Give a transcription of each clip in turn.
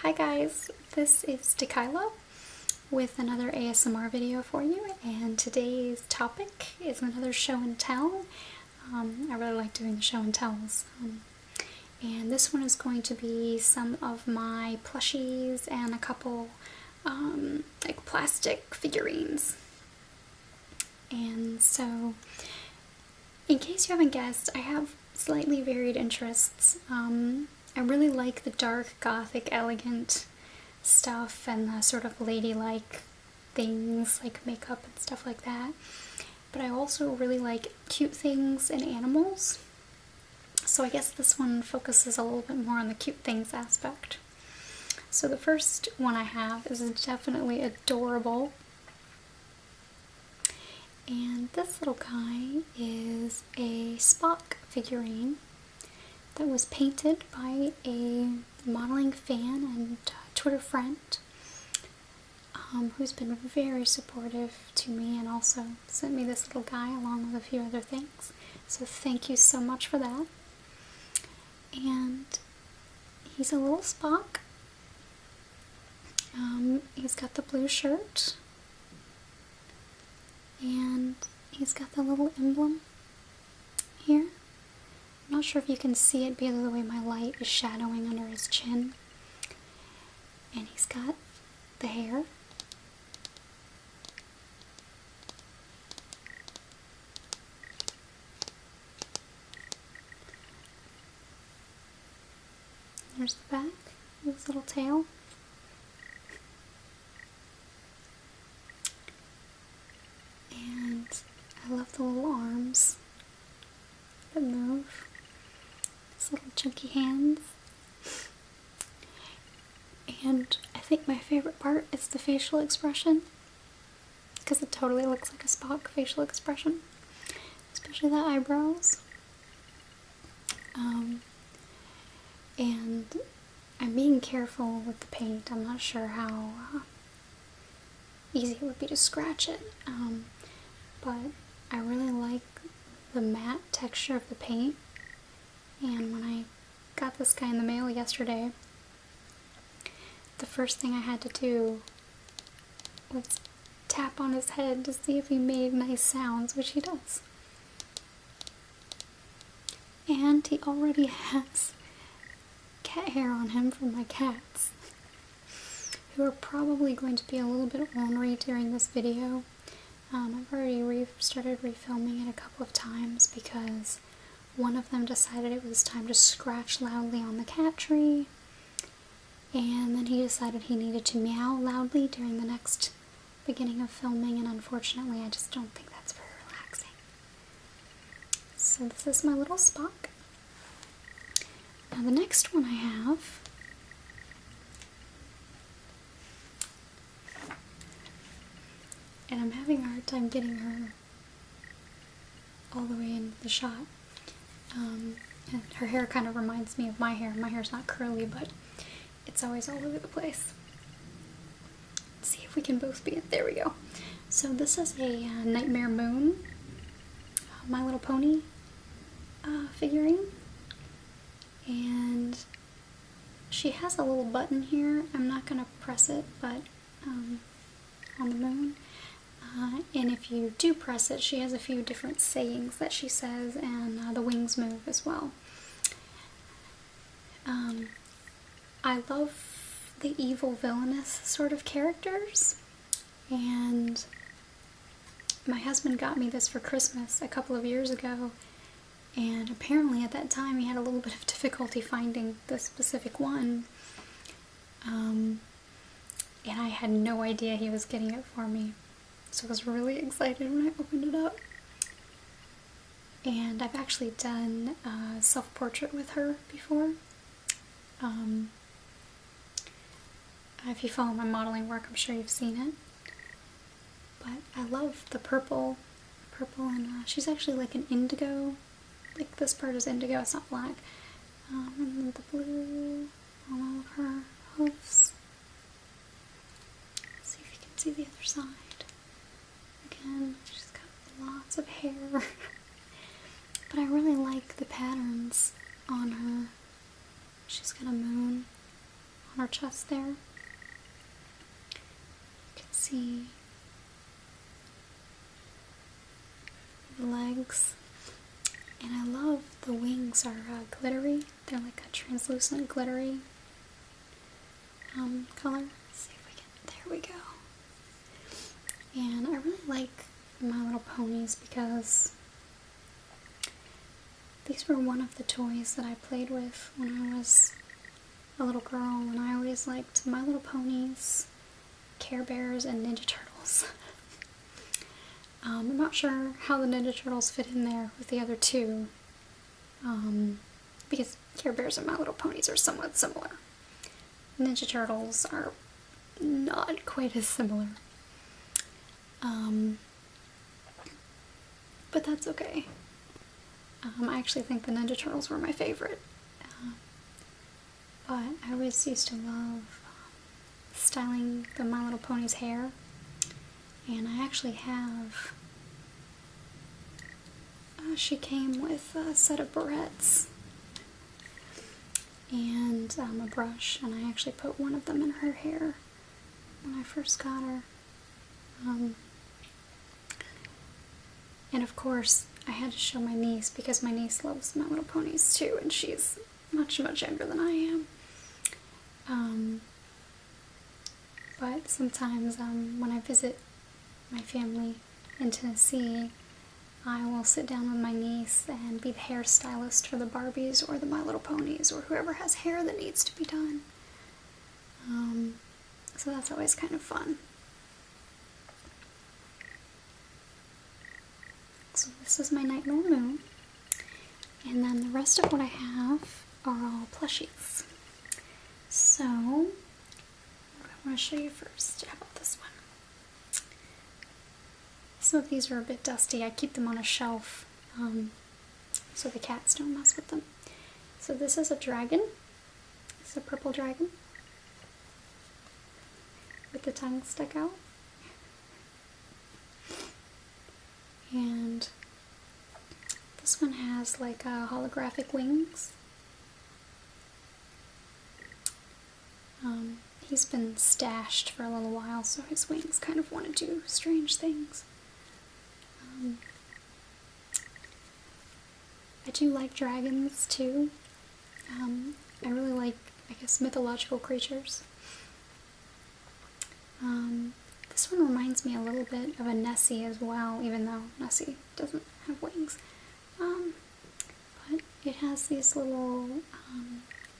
Hi guys, this is Tequila with another ASMR video for you, and today's topic is another show and tell. I really like doing the show and tells, and this one is going to be some of my plushies and a couple like plastic figurines. And so, in case you haven't guessed, I have slightly varied interests. I really like the dark, gothic, elegant stuff and the sort of ladylike things like makeup and stuff like that. But I also really like cute things and animals. So I guess this one focuses a little bit more on the cute things aspect. So the first one I have is definitely adorable. And this little guy is a Spock figurine that was painted by a modeling fan and Twitter friend who's been very supportive to me and also sent me this little guy along with a few other things. So thank you so much for that. And he's a little Spock. He's got the blue shirt and he's got the little emblem here. I'm not sure if you can see it because of the way my light is shadowing under his chin. And he's got the hair. There's the back with his little tail. And I love the little arms that move. His little chunky hands. And I think my favorite part is the facial expression, because it totally looks like a Spock facial expression, especially the eyebrows. And I'm being careful with the paint. I'm not sure how easy it would be to scratch it, but I really like the matte texture of the paint. And when I got this guy in the mail yesterday, the first thing I had to do was tap on his head to see if he made nice sounds, which he does. And he already has cat hair on him from my cats, who are probably going to be a little bit ornery during this video. I've already started refilming it a couple of times because one of them decided it was time to scratch loudly on the cat tree, and then he decided he needed to meow loudly during the next beginning of filming, and unfortunately I just don't think that's very relaxing. So this is my little Spock. Now the next one I have and I'm having a hard time getting her all the way into the shot. And her hair kind of reminds me of my hair. My hair's not curly, but it's always all over the place. Let's see if we can both be it. There we go. So this is a Nightmare Moon My Little Pony figurine. And she has a little button here. I'm not going to press it, but on the moon. And if you do press it, she has a few different sayings that she says, and the wings move as well. I love the evil villainous sort of characters, and my husband got me this for Christmas a couple of years ago, and apparently at that time he had a little bit of difficulty finding the specific one, and I had no idea he was getting it for me. So I was really excited when I opened it up. And I've actually done a self-portrait with her before. If you follow my modeling work, I'm sure you've seen it. But I love the purple, and she's actually like an indigo. Like this part is indigo, it's not black. And then the blue on all of her hoofs. Let's see if you can see the other side. Again, she's got lots of hair. But I really like the patterns on her. She's got a moon on her chest there. You can see the legs. And I love the wings are glittery. They're like a translucent glittery color. Let's see if we can, there we go. And I really like My Little Ponies because these were one of the toys that I played with when I was a little girl, and I always liked My Little Ponies, Care Bears, and Ninja Turtles. I'm not sure how the Ninja Turtles fit in there with the other two, because Care Bears and My Little Ponies are somewhat similar. Ninja Turtles are not quite as similar. But that's okay. I actually think the Ninja Turtles were my favorite. But I always used to love styling the My Little Pony's hair. And I actually have, she came with a set of barrettes and a brush, and I actually put one of them in her hair when I first got her. And of course, I had to show my niece because my niece loves My Little Ponies too, and she's much, much younger than I am. But sometimes when I visit my family in Tennessee, I will sit down with my niece and be the hairstylist for the Barbies or the My Little Ponies or whoever has hair that needs to be done. So that's always kind of fun. So this is my Nightmare Moon, and then the rest of what I have are all plushies. So, what I want to show you first, how about this one? Some of these are a bit dusty. I keep them on a shelf so the cats don't mess with them. So this is a dragon. It's a purple dragon with the tongue stuck out. And this one has like holographic wings. He's been stashed for a little while, so his wings kind of want to do strange things. I do like dragons too. I really like, I guess, mythological creatures. This one reminds me a little bit of a Nessie as well, even though Nessie doesn't have wings. But it has these little,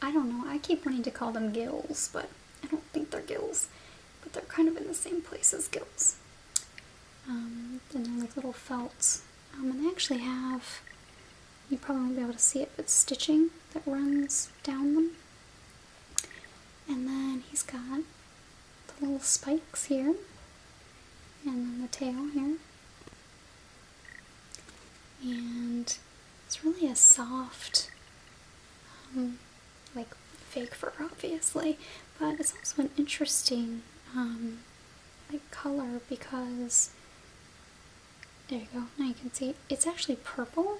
I don't know, I keep wanting to call them gills, but I don't think they're gills. But they're kind of in the same place as gills. And they're like little felts. And they actually have, you probably won't be able to see it, but stitching that runs down them. And then he's got the little spikes here, and then the tail here. And it's really a soft, like fake fur obviously, but it's also an interesting like color because, there you go, now you can see it's actually purple,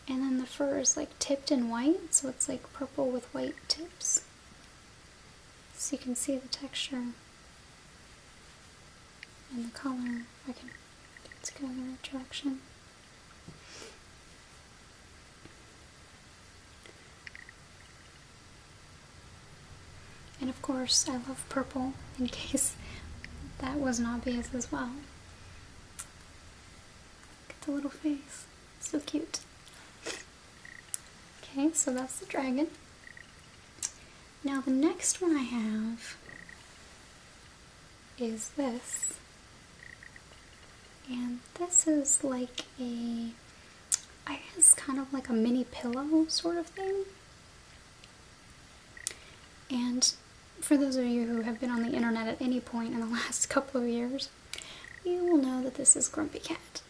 and then the fur is like tipped in white, so it's like purple with white tips. So you can see the texture and the color. If I can get it to go in the right direction. And of course, I love purple, in case that wasn't obvious as well. Look at the little face. So cute. Okay, so that's the dragon. Now the next one I have is this. And this is like a, I guess kind of like a mini pillow sort of thing. And for those of you who have been on the internet at any point in the last couple of years, you will know that this is Grumpy Cat.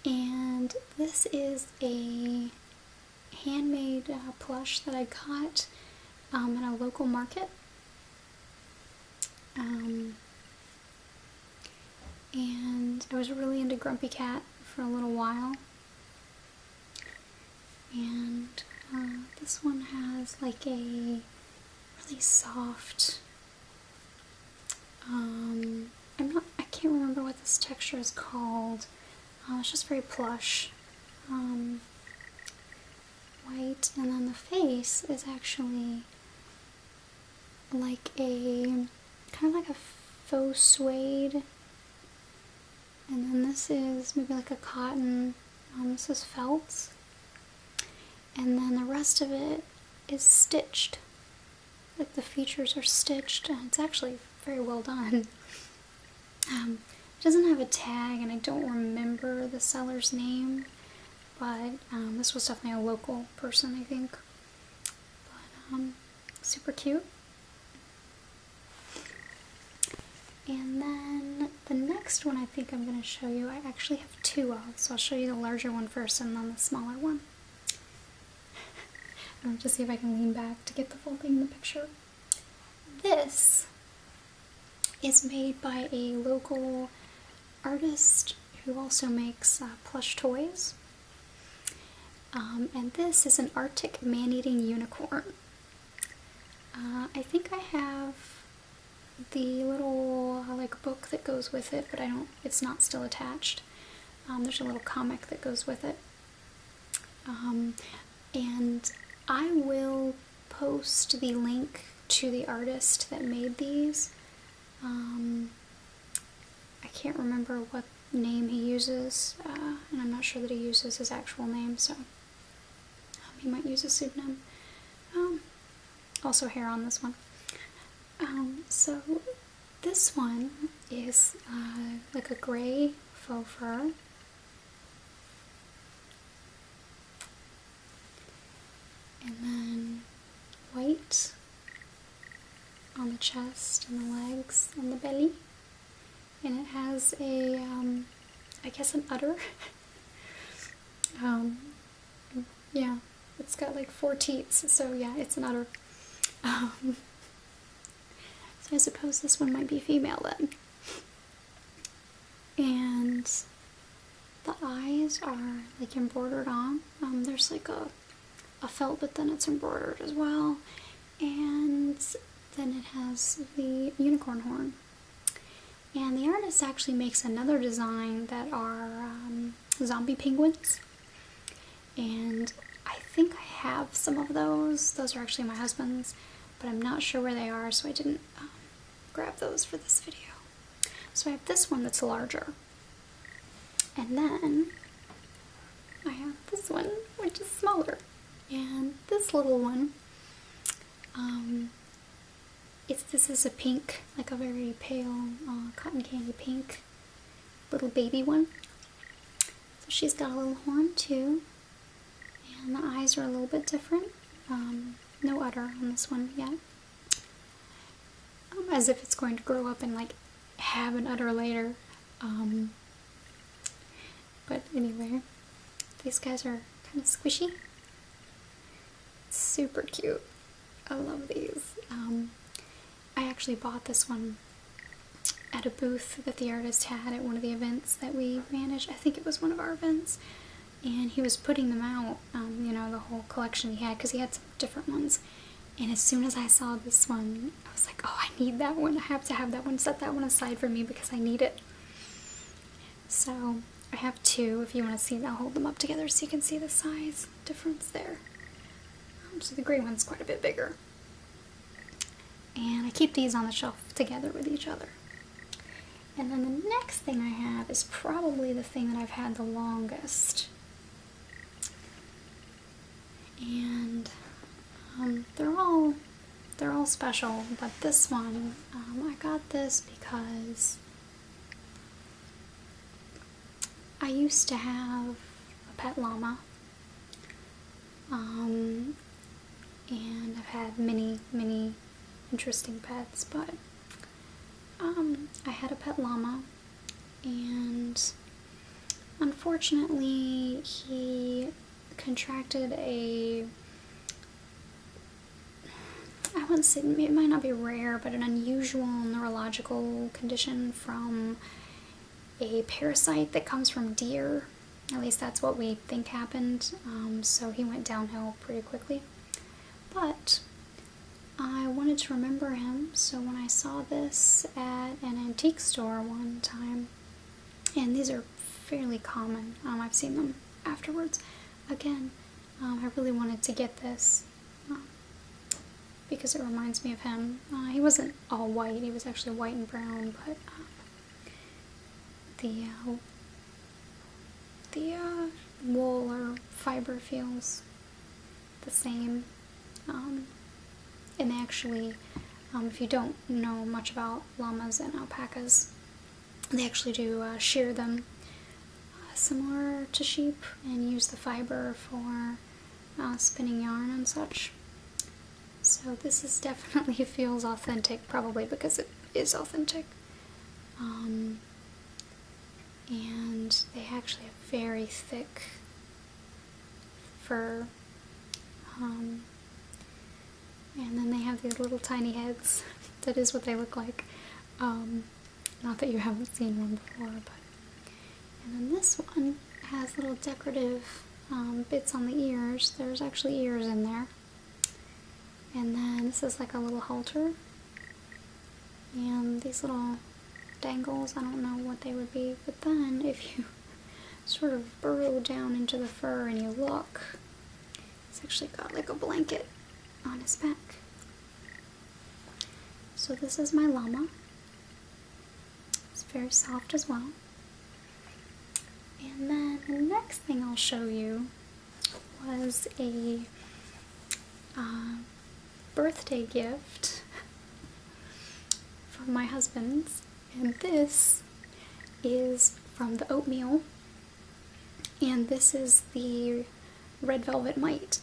And this is a handmade plush that I got at a local market. And I was really into Grumpy Cat for a little while. And this one has like a really soft. I can't remember what this texture is called. It's just very plush. White, and then the face is actually like kind of like a faux suede, and then this is maybe like a cotton. This is felt, and then the rest of it is stitched. Like the features are stitched, and it's actually very well done. It doesn't have a tag, and I don't remember the seller's name, but this was definitely a local person, I think. But super cute. And then the next one I think I'm going to show you, I actually have two of, so I'll show you the larger one first and then the smaller one. I'll just see if I can lean back to get the full thing in the picture. This is made by a local artist who also makes plush toys. And this is an Arctic man-eating unicorn. I think I have the little like book that goes with it, but it's not still attached. There's a little comic that goes with it. And I will post the link to the artist that made these. I can't remember what name he uses, and I'm not sure that he uses his actual name, so he might use a pseudonym. Also hair on this one. So this one is like a gray faux fur. And then white on the chest and the legs and the belly. And it has a, I guess an udder. Yeah, it's got like 4 teats, so yeah, it's an udder. So I suppose this one might be female then. And the eyes are like embroidered on. There's like a felt, but then it's embroidered as well. And then it has the unicorn horn. And the artist actually makes another design that are zombie penguins. And I think I have some of those. Those are actually my husband's, but I'm not sure where they are, so I didn't grab those for this video. So I have this one that's larger. And then I have this one, which is smaller. And this little one, this is a pink, like a very pale cotton candy pink little baby one. So she's got a little horn too, and the eyes are a little bit different. No udder on this one yet. As if it's going to grow up and like have an udder later. But anyway, these guys are kind of squishy. Super cute. I love these. I actually bought this one at a booth that the artist had at one of the events that we managed. I think it was one of our events. And he was putting them out, you know, the whole collection he had, because he had some different ones. And as soon as I saw this one, I was like, oh, I need that one. I have to have that one. Set that one aside for me because I need it. So I have two. If you want to see, I'll hold them up together so you can see the size difference there. So the gray one's quite a bit bigger. And I keep these on the shelf together with each other. And then the next thing I have is probably the thing that I've had the longest. And they're all special, but this one, I got this because I used to have a pet llama. And I've had many interesting pets, but I had a pet llama, and unfortunately he contracted I wouldn't say, it might not be rare, but an unusual neurological condition from a parasite that comes from deer. At least that's what we think happened. So he went downhill pretty quickly. But I wanted wanted to remember him, so when I saw this at an antique store one time, and these are fairly common, I've seen them afterwards again, I really wanted to get this because it reminds me of him. He wasn't all white, he was actually white and brown, but the wool or fiber feels the same. And they actually, if you don't know much about llamas and alpacas, they actually do shear them similar to sheep and use the fiber for spinning yarn and such. So this is definitely feels authentic, probably because it is authentic. And they actually have very thick fur. And then they have these little tiny heads. That is what they look like. Not that you haven't seen one before, but... And then this one has little decorative bits on the ears. There's actually ears in there. And then this is like a little halter. And these little dangles, I don't know what they would be, but then if you sort of burrow down into the fur and you look, it's actually got like a blanket on his back. So this is my llama. It's very soft as well. And then the next thing I'll show you was a birthday gift from my husband's, and this is from the oatmeal, and this is the Red Velvet Mite.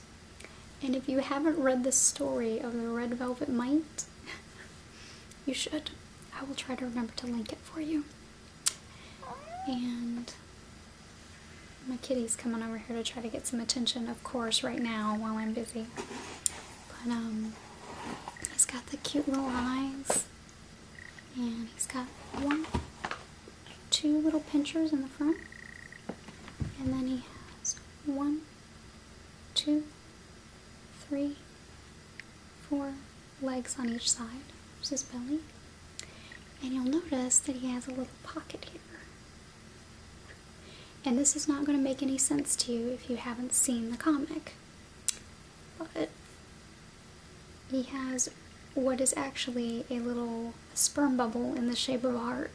And if you haven't read the story of the Red Velvet Mite, you should. I will try to remember to link it for you. And my kitty's coming over here to try to get some attention, of course, right now while I'm busy. But he's got the cute little eyes, and he's got two little pinchers in the front, and then he has 1, 2, 3, 4 legs on each side. There's his belly, and you'll notice that he has a little pocket here. And this is not going to make any sense to you if you haven't seen the comic, but he has what is actually a little sperm bubble in the shape of a heart.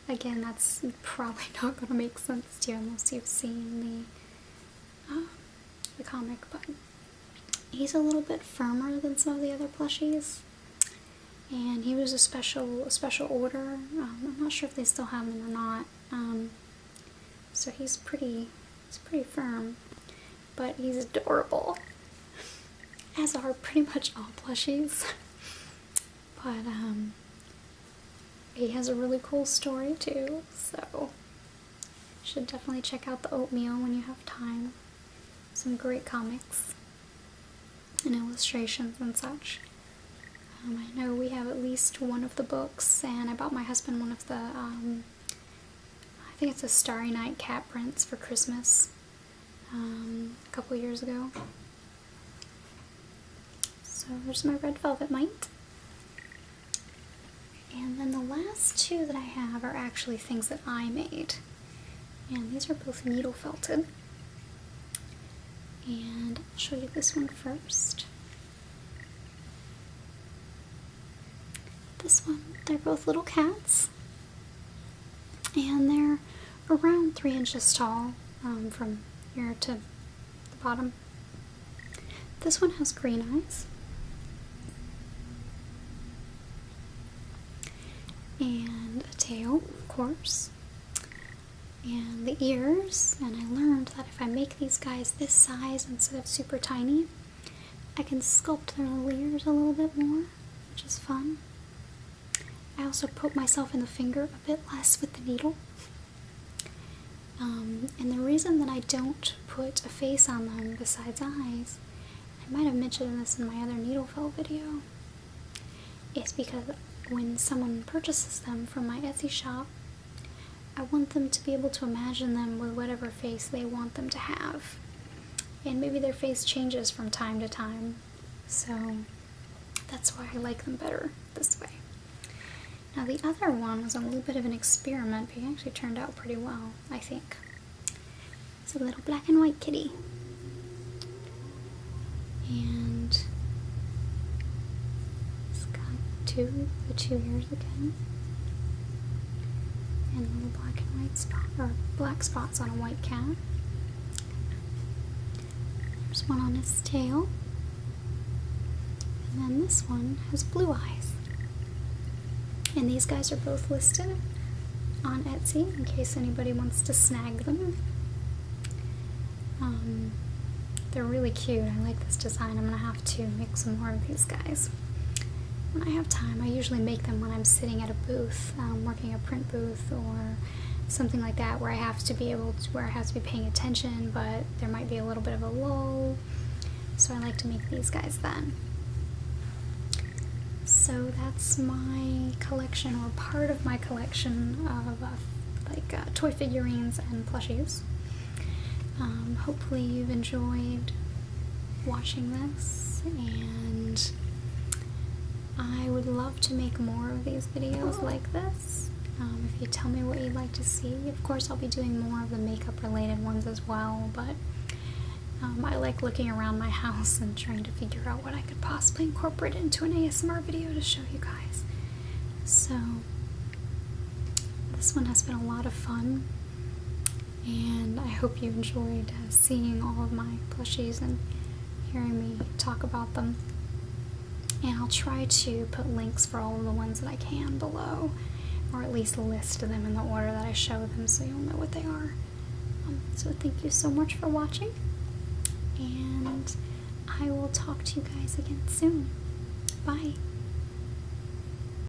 Again, that's probably not going to make sense to you unless you've seen the comic, but he's a little bit firmer than some of the other plushies, and he was a special order. I'm not sure if they still have them or not. So he's pretty firm, but he's adorable, as are pretty much all plushies. But he has a really cool story too, so you should definitely check out the oatmeal when you have time. Some great comics and illustrations and such. I know we have at least one of the books, and I bought my husband one of the I think it's a Starry Night cat prints for Christmas a couple years ago. So there's my Red Velvet Mite. And then the last two that I have are actually things that I made. And these are both needle felted. And I'll show you this one first. This one, they're both little cats. And they're around 3 inches tall from here to the bottom. This one has green eyes. And a tail, of course. And the ears, and I learned that if I make these guys this size instead of super tiny, I can sculpt their little ears a little bit more, which is fun. I also poke myself in the finger a bit less with the needle. And the reason that I don't put a face on them besides eyes, I might have mentioned this in my other needle felt video, is because when someone purchases them from my Etsy shop, I want them to be able to imagine them with whatever face they want them to have. And maybe their face changes from time to time. So that's why I like them better this way. Now the other one was a little bit of an experiment, but it actually turned out pretty well, I think. It's a little black and white kitty. And it's got the two ears again. And little black and white spot, or black spots on a white cat. There's one on his tail. And then this one has blue eyes. And these guys are both listed on Etsy in case anybody wants to snag them. They're really cute. I like this design. I'm going to have to make some more of these guys when I have time. I usually make them when I'm sitting at a booth, working a print booth or something like that, where I have to be paying attention, but there might be a little bit of a lull. So I like to make these guys then. So that's my collection, or part of my collection of toy figurines and plushies. Hopefully you've enjoyed watching this, and I would love to make more of these videos like this. If you tell me what you'd like to see, of course I'll be doing more of the makeup related ones as well, but I like looking around my house and trying to figure out what I could possibly incorporate into an ASMR video to show you guys. So this one has been a lot of fun, and I hope you enjoyed seeing all of my plushies and hearing me talk about them. And I'll try to put links for all of the ones that I can below, or at least list them in the order that I show them so you'll know what they are. So thank you so much for watching, and I will talk to you guys again soon.